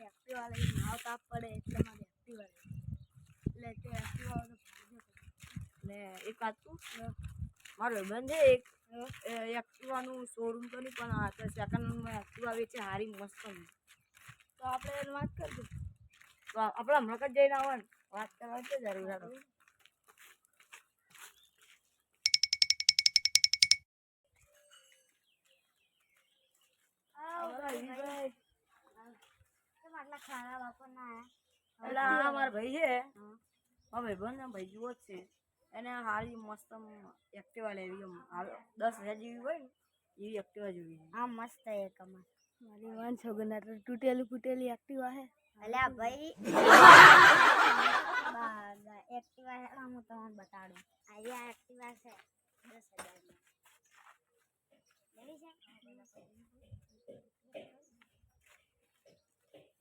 Activa લઈને આવ તાપ પડે એટલે મારે એક્ટિવા એટલે તે એક્ટિવા ને એક વાત કહું મારો ભાઈબંધ છે એક એક્ટિવાનું શોરૂમ તો નહીં પણ આ તો સેકન્ડ હેન્ડમાં એક્ટિવા વેચે હારી મસ્ત તો આપણે એને વાત કરજો તો આપણે હમણાં જ જઈને આવવાનું વાત કરવાની છે જરૂર હતું આટલા ખારા વાપરના એટલે આ મારા ભાઈ છે મારા ભાઈબંધ ભાઈ જુઓ જ છે એને હારી મસ્ત એક્ટિવા લેવી એમ 10,000 જેવી હોય ને એવી એક્ટિવા જોવી આ મસ્ત એક અમાર મારી વાન છોગના તો તૂટેલી ફૂટેલી એક્ટિવા હે અલ્યા ભાઈ બા એક્ટિવા હે હું તમને બતાડું આ એક્ટિવા છે 10,000 લેવી છે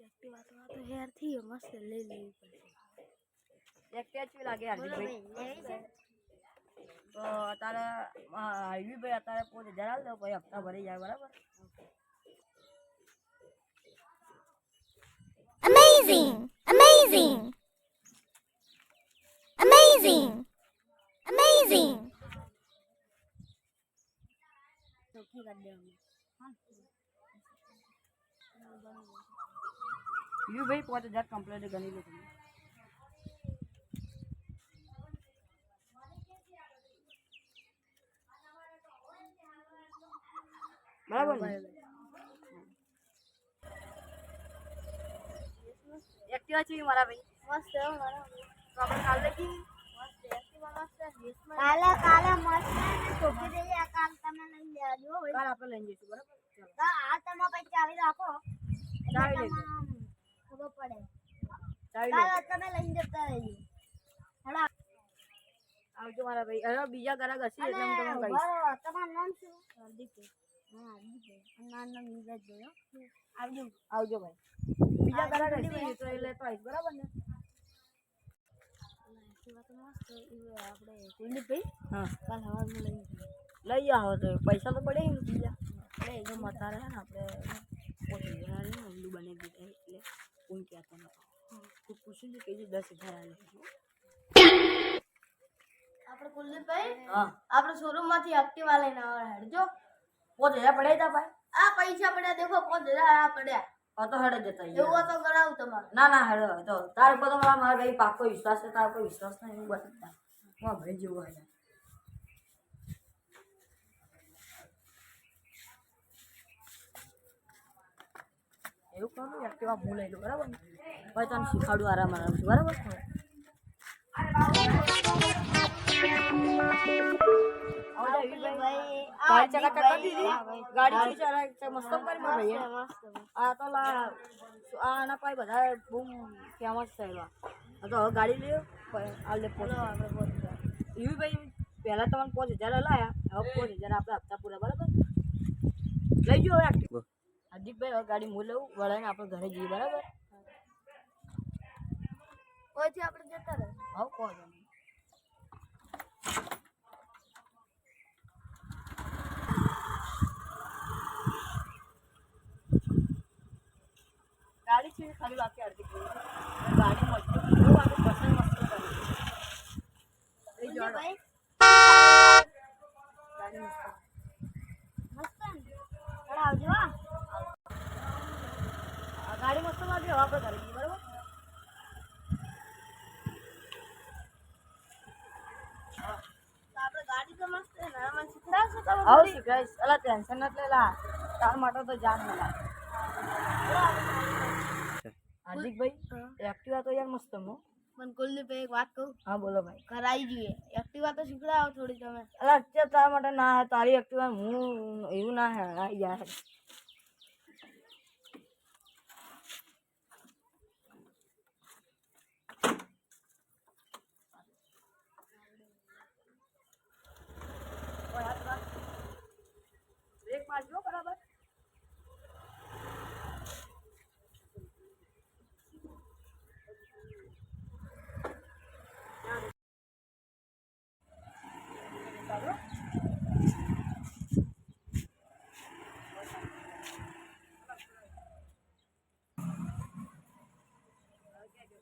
એક્ટિવા તો હેર થી મસ્ત લઈ લેવી પડશે એક્ટિવા કેવી લાગે હાર્દિકભાઈ લેવી છે તો અત્યારે હાઈવી ભાઈ અત્યારે 5,000 આલ દો પછી હપ્તા ભરી જાય બરાબર Amazing! Amazing! Amazing! Amazing! ચોખ્ખી કરી દે અમે યુ ભાઈ 5,000 કમ્પ્લીટ ગણી લો તમે બરાબર ને એક્ટિવા છે મારા ભાઈ મસ્ત હે મારા તો આપણે કાલ લઈ મસ્ત એક્ટિવા મસ્ત કાલે કાલે મસ્ત ચોખ્ખી દે આ કાલ તમે લઈ લેજો ભાઈ કાલ આપણે લઈ જઈશું બરાબર ચાલો આ તમે પછી ચાવી રાખો ચાવી લેજો ખબર પડે ચાવી કાલ લેજો તમે લઈને જતા રહેજો હડા આવજો મારા ભાઈ હવે બીજા ગ્રાહક હશે એટલે હું તમને કહીશ બરાબર તમારું નામ શું હાર્દિક હા હાર્દિક નામ નામ નીરજ જોયો આવજો આવજો ભાઈ બીજા ગ્રાહક હશે તો એ લેતો આવીશ બરાબર ને આપણે કુલદીપભાઈ હા કાલ સવારમાં લઈ લઈ આવો તો પૈસા તો પડે ને બીજા એટલે એકદમ અત્યારે છે ને આપણે પોતે ઊંડું બની દીધા એટલે કોણ કહેતો નતો તું પૂછ્યું ને કીધું 10,000 આલે આપણે કુલદીપભાઈ હા આપણે શોરૂમ માંથી એક્ટિવા લઈને આવે હેડજો 5,000 પડ્યા તા ભાઈ આ પૈસા પડ્યા દેખો 5,000 આ પડ્યા આ તો હેડે જતા એવું તો કરાવું તમારે ના ના હેડો તો તાર ઉપર તો મારા ભાઈ પાકો વિશ્વાસ છે તાર કોઈ વિશ્વાસ નહીં એવું બતાવતા મારા ભાઈ જેવું હોય એવું કરું એક્ટિવા હું લઈ લઉં બરાબર ને ભાઈ તને શીખાડું આરામ આરામથી બરાબર ગાડી ચકાચક કરી દીધી ગાડી છે મસ્ત કરી ભાઈ આ તો આના પાસે બધા બહુ ફેમસ છે એવા તો હવે ગાડી લ્યો આપણે એવી ભાઈ પહેલાં તમને 5,000 લાયા હવે 5,000 આપણે હપ્તા પૂરા બરાબર લઈ જાઓ હવે એક્ટિવ હાર્દિકભાઈ હવે ગાડી હું લઉં વળાઈને આપણે ઘરે જઈએ બરાબર ઓયથી આપણે જતા રહે હવે કહો તમે ગાડી છે ખાલી બાકી હાર્દિકભાઈ ગાડી મજબૂત બહુ આપણે પસંદ મસ્ત કરી લઈ જાઓ ભાઈ ગાડી મસ્ત મસ્ત હડા આવજો હા ગાડી મસ્ત લાગી હવે આપણે ઘરે જઈએ બરાબર આપણે ગાડી તો મસ્ત છે ને મને શીખડાવશો તમે આવું શીખાઈશ અલા ટેન્શન નથી લેલા તાર માટે તો જાન મેલા હાર્દિકભાઈ એક્ટિવા તો યાર મસ્ત હો પણ કુલદીપભાઈ એક વાત કહું હા બોલો ભાઈ કરાવી જોઈએ એક્ટિવા તો શીખડાવો થોડી તમે અલા અત્યારે તારા માટે ના હે તારી એક્ટિવા હું એવું ના હે યાર